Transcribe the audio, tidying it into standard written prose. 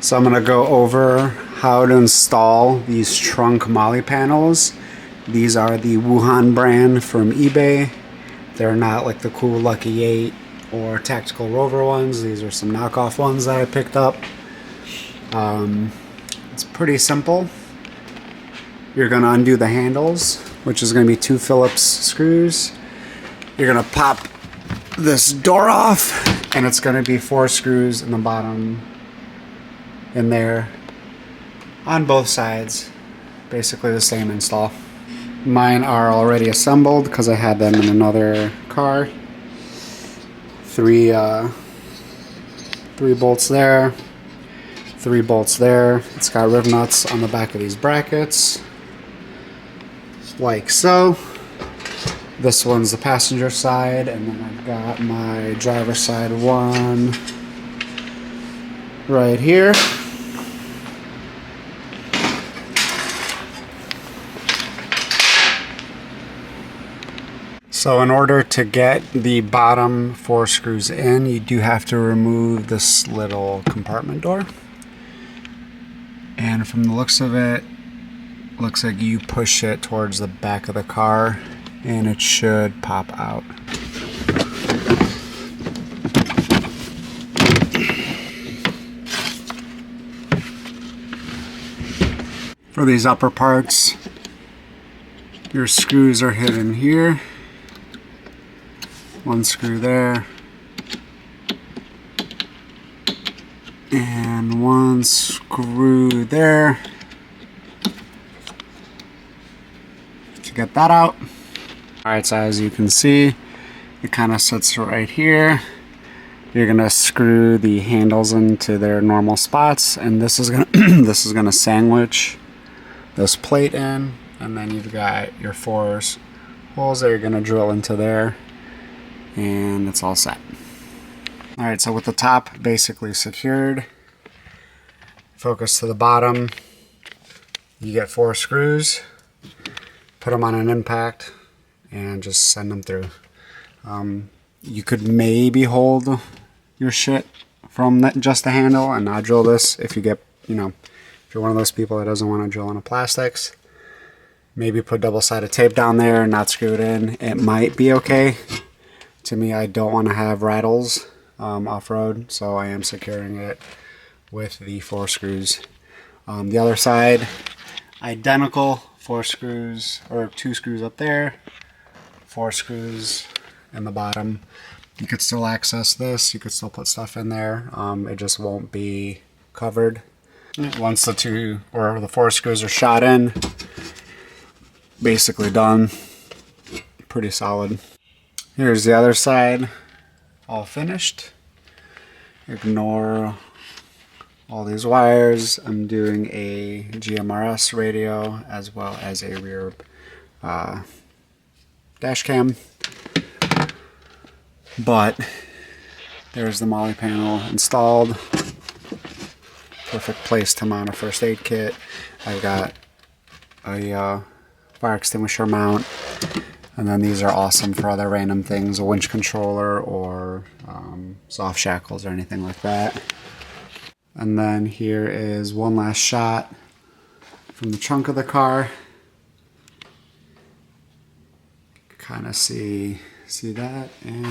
So I'm going to go over how to install these trunk Molle panels. These are the Wuhan brand from eBay. They're not like the cool Lucky 8 or Tactical Rover ones. These are some knockoff ones that I picked up. It's pretty simple. You're going to undo the handles, which is going to be 2 Phillips screws. You're going to pop this door off, and it's going to be 4 screws in the bottom in there on both sides. Basically the same install. Mine are already assembled because I had them in another car. 3 bolts there, 3 bolts there. It's got riv nuts on the back of these brackets, like so. This one's the passenger side, and then I've got my driver's side one right here. So in order to get the bottom 4 screws in, you do have to remove this little compartment door. And from the looks of it, looks like you push it towards the back of the car and it should pop out. For these upper parts, your screws are hidden here. 1 screw there, and 1 screw there to get that out. Alright, so as you can see, it kind of sits right here. You're gonna screw the handles into their normal spots, and this is gonna this is gonna sandwich this plate in, and then you've got your 4 holes that you're gonna drill into there. And it's all set. Alright, so with the top basically secured, focus to the bottom, you get 4 screws, put them on an impact, and just send them through. You could maybe hold your shit from just the handle and not drill this if you get, if you're one of those people that doesn't want to drill into plastics. Maybe put double-sided tape down there and not screw it in. It might be okay. To me, I don't want to have rattles off-road, so I am securing it with the 4 screws. The other side, identical 4 screws, or 2 screws up there, 4 screws in the bottom. You could still access this, you could still put stuff in there, it just won't be covered. Once the 4 screws are shot in, basically done. Pretty solid. Here's the other side, all finished. Ignore all these wires. I'm doing a GMRS radio as well as a rear dash cam. But there's the Molle panel installed. Perfect place to mount a first aid kit. I've got a fire extinguisher mount. And then these are awesome for other random things, a winch controller or soft shackles or anything like that. And then here is one last shot from the trunk of the car. Kind of see that, and